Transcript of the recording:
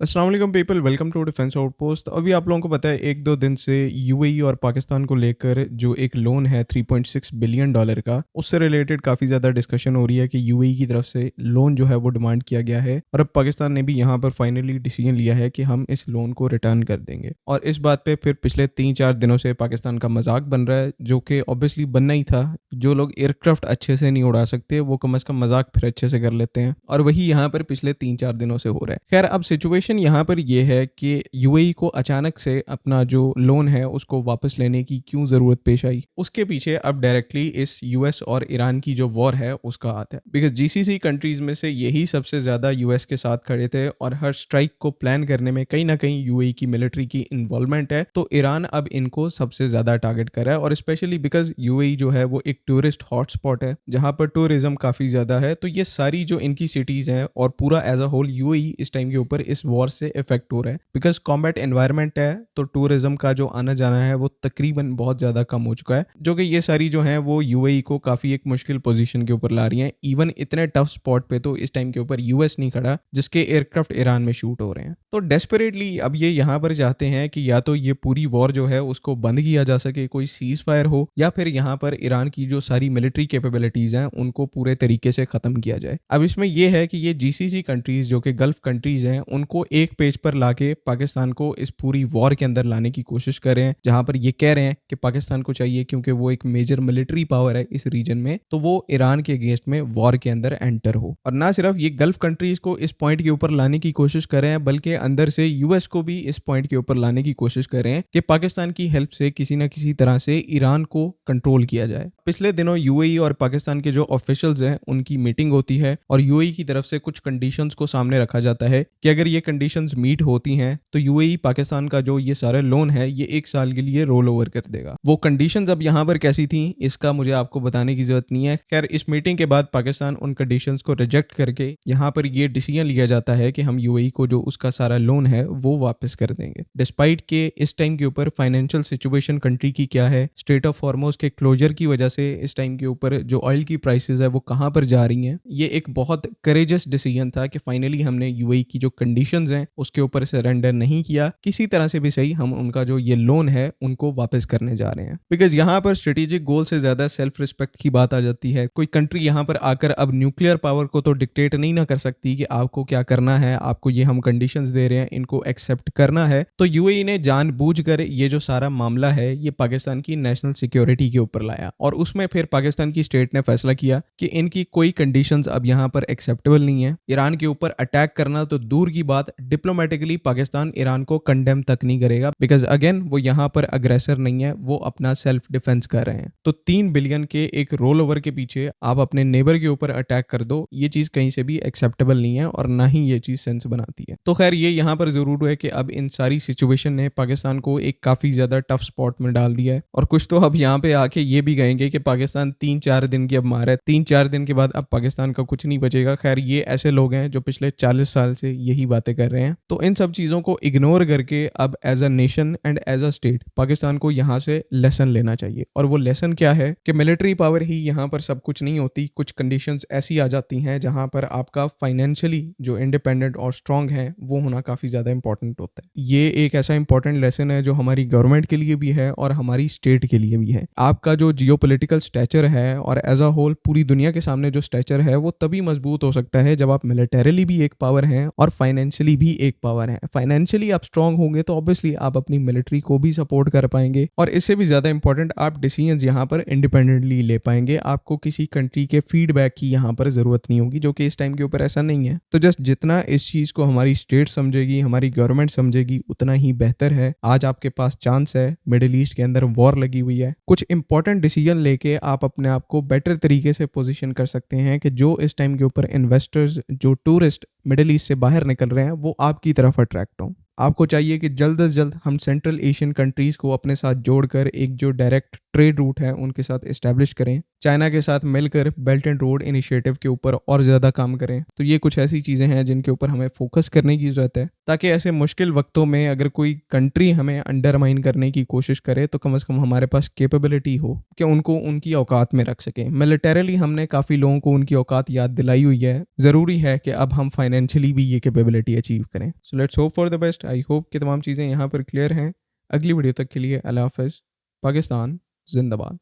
अस्सलाम वालेकुम people, welcome to defence outpost. अभी आप लोगों को पता है 1-2 दिन से यूएई और पाकिस्तान को लेकर जो एक लोन है 3.6 बिलियन डॉलर का, उससे रिलेटेड काफ़ी ज़्यादा डिस्कशन हो रही है कि यूएई की तरफ से लोन जो है वो डिमांड किया गया है और अब पाकिस्तान ने भी यहाँ पर फाइनली डिसीजन लिया है कि हम इस लोन को रिटर्न कर देंगे। और इस बात पे फिर पिछले 3-4 दिनों से पाकिस्तान का मजाक बन रहा है, जो कि ऑब्वियसली बनना ही था। जो लोग एयरक्राफ्ट अच्छे से नहीं उड़ा सकते वो कम से कम मजाक फिर अच्छे से कर लेते हैं, और वही यहाँ पर पिछले 3-4 दिनों से हो रहा है। खैर, अब सिचुएशन यहाँ पर ये है कि यूएई को अचानक से अपना जो लोन है उसको वापस लेने की क्यों ज़रूरत पेश आई, उसके पीछे अब डायरेक्टली इस यूएस और ईरान की जो वॉर है उसका हाथ है। बिकॉज जीसीसी कंट्रीज में से यही सबसे ज़्यादा यूएस के साथ खड़े थे और हर स्ट्राइक को प्लान करने में कहीं ना कहीं यूएई की मिलिट्री की इन्वॉल्वमेंट है। तो ईरान अब इनको सबसे ज़्यादा टारगेट कर रहा है, और स्पेशली बिकॉज यूएई जो है वो एक टूरिस्ट हॉटस्पॉट है जहाँ पर टूरिज्म काफ़ी ज़्यादा है। तो ये सारी जो इनकी सिटीज़ हैं और पूरा एज अ होल यूएई इस टाइम के ऊपर इस वॉर से इफेक्ट हो रहा है। बिकॉज कॉम्बैट एनवायरनमेंट है तो टूरिज्म का जो आना जाना है वो तकरीबन बहुत ज़्यादा कम हो चुका है, जो कि ये सारी जो है वो यूएई को काफ़ी एक मुश्किल पोजीशन के ऊपर ला रही हैं। इवन इतने टफ स्पॉट पे तो इस टाइम के ऊपर यूएस नहीं खड़ा जिसके एयरक्राफ्ट ईरान में शूट हो रहे हैं। तो डेस्परेटली अब ये यहाँ पर चाहते हैं कि या तो ये पूरी वॉर जो है उसको बंद किया जा सके, कोई सीज फायर हो, या फिर यहाँ पर ईरान की जो सारी मिलिट्री कैपेबिलिटीज हैं उनको पूरे तरीके से खत्म किया जाए। अब इसमें यह है कि ये जीसीसी कंट्रीज जो कि गल्फ कंट्रीज हैं उनको एक पेज पर लाके पाकिस्तान को इस पूरी वॉर के अंदर लाने की कोशिश कर रहे हैं, जहां पर ये कह रहे हैं कि पाकिस्तान को चाहिए क्योंकि वो एक मेजर मिलिट्री पावर है इस रीजन में, तो वो ईरान के अगेंस्ट में वॉर के अंदर एंटर हो। और ना सिर्फ ये गल्फ कंट्रीज को इस पॉइंट के ऊपर लाने की कोशिश कर रहे हैं, बल्कि अंदर से यूएस को भी इस पॉइंट के ऊपर लाने की कोशिश कर रहे हैं कि पाकिस्तान की हेल्प से किसी ना किसी तरह से ईरान को कंट्रोल किया जाए। पिछले दिनों यूएई और पाकिस्तान के जो ऑफिशियल्स हैं उनकी मीटिंग होती है और यूएई की तरफ से कुछ कंडीशंस को सामने रखा जाता है कि अगर ये कंडीशंस मीट होती हैं तो यूएई पाकिस्तान का जो ये सारे लोन है ये 1 साल के लिए रोल ओवर कर देगा। वो कंडीशंस अब यहाँ पर कैसी थी इसका मुझे आपको बताने की जरूरत नहीं है। खैर, इस मीटिंग के बाद पाकिस्तान उन कंडीशंस को रिजेक्ट करके यहाँ पर ये डिसीजन लिया जाता है कि हम यूएई को जो उसका सारा लोन है वो वापस कर देंगे, डिस्पाइट के इस टाइम के ऊपर फाइनेंशियल सिचुएशन कंट्री की क्या है, स्ट्रेट ऑफ हॉर्मुज़ के क्लोजर की वजह से इस टाइम के ऊपर जो ऑयल की प्राइसेस है वो कहाँ पर जा रही हैं। ये एक बहुत करेजस डिसीजन था कि फाइनली हमने यूएई की जो कंडीशंस हैं उसके ऊपर सरेंडर नहीं किया, किसी तरह से भी सही हम उनका जो ये लोन है उनको वापस करने जा रहे हैं। बिकॉज यहाँ पर स्ट्रेटेजिक गोल से ज्यादा सेल्फ रिस्पेक्ट की बात आ जाती है। कोई कंट्री यहाँ पर आकर अब न्यूक्लियर पावर को तो डिक्टेट नहीं ना कर सकती कि आपको क्या करना है, आपको ये हम कंडीशंस दे रहे हैं इनको एक्सेप्ट करना है। तो यूएई ने जानबूझकर ये जो सारा मामला है ये पाकिस्तान की नेशनल सिक्योरिटी के ऊपर लाया, और उसमें फिर पाकिस्तान की स्टेट ने फैसला किया कि इनकी कोई कंडीशंस अब यहाँ पर एक्सेप्टेबल नहीं है। ईरान के ऊपर अटैक करना तो दूर की बात, डिप्लोमेटिकली पाकिस्तान ईरान को कंडेम तक नहीं करेगा, बिकॉज अगेन वो यहाँ पर अग्रेसर नहीं है, वो अपना सेल्फ डिफेंस कर रहे हैं। तो 3 बिलियन के एक रोल ओवर के पीछे आप अपने नेबर के ऊपर अटैक कर दो, ये चीज कहीं से भी एक्सेप्टेबल नहीं है और ना ही ये चीज सेंस बनाती है। तो खैर, ये यहाँ पर जरूर है कि अब इन सारी सिचुएशन ने पाकिस्तान को एक काफी ज्यादा टफ स्पॉट में डाल दिया है, और कुछ तो अब यहाँ पे आके ये भी कहेंगे कि पाकिस्तान 3-4 दिन की अब मार है, 3-4 दिन के बाद अब पाकिस्तान का कुछ नहीं बचेगा। खैर, ये ऐसे लोग हैं जो पिछले 40 साल से यही बातें कर रहे हैं। तो इन सब चीजों को इग्नोर करके अब as a nation and as a state Pakistan को यहाँ से लेसन लेना चाहिए। और वो लेसन क्या है कि मिलिट्री पावर ही यहाँ पर सब कुछ नहीं होती, कुछ कंडीशंस ऐसी आ जाती हैं जहाँ पर आपका फाइनेंशियली जो इंडिपेंडेंट और स्ट्रांग है वो होना काफी ज्यादा इंपॉर्टेंट होता है। ये एक ऐसा इंपॉर्टेंट लेसन है जो हमारी गवर्नमेंट के लिए भी है और हमारी स्टेट के लिए भी है। आपका जो जियोपॉलिटिकल स्टैचर है और एज अ होल पूरी दुनिया के सामने जो स्टैचर है वो तभी मजबूत हो सकता है जब आप मिलिटरीली भी एक पावर हैं और फाइनेंशियली भी एक पावर है। फाइनेंशियली आप स्ट्रांग होंगे तो ऑब्वियसली आप अपनी मिलिट्री को भी सपोर्ट कर पाएंगे, और इससे भी ज्यादा इंपॉर्टेंट आप डिसीजंस यहाँ पर इंडिपेंडेंटली ले पाएंगे। आपको किसी कंट्री के फीडबैक की यहाँ पर जरूरत नहीं होगी, जो कि इस टाइम के ऊपर ऐसा नहीं है। तो जस्ट जितना इस चीज को हमारी स्टेट समझेगी, हमारी गवर्नमेंट समझेगी, उतना ही बेहतर है। आज आपके पास चांस है, मिडिल ईस्ट के अंदर वॉर लगी हुई है, कुछ इंपॉर्टेंट डिसीजन लेके आप अपने आप को बेटर तरीके से पोजीशन कर सकते हैं कि जो इस टाइम के ऊपर इन्वेस्टर्स, जो टूरिस्ट मिडिल ईस्ट से बाहर निकल रहे हैं वो आपकी तरफ अट्रैक्ट हों। आपको चाहिए कि जल्द से जल्द हम सेंट्रल एशियन कंट्रीज़ को अपने साथ जोड़कर एक जो डायरेक्ट ट्रेड रूट है उनके साथ इस्टेब्लिश करें। चाइना के साथ मिलकर बेल्ट एंड रोड इनिशिएटिव के ऊपर और ज़्यादा काम करें। तो ये कुछ ऐसी चीज़ें हैं जिनके ऊपर हमें फोकस करने की ज़रूरत है, ताकि ऐसे मुश्किल वक्तों में अगर कोई कंट्री हमें अंडरमाइन करने की कोशिश करे तो कम से कम हमारे पास कैपेबिलिटी हो कि उनको उनकी औकात में रख सकें। मिलिटरीली हमने काफ़ी लोगों को उनकी औकात याद दिलाई हुई है। ज़रूरी है कि अब हम फाइनेंशियली भी ये कैपेबिलिटी अचीव करें। So let's hope for the best. I hope कि तमाम चीज़ें यहाँ पर क्लियर हैं। अगली वीडियो तक के लिए अल्लाह हाफ़िज़। पाकिस्तान जिंदाबाद।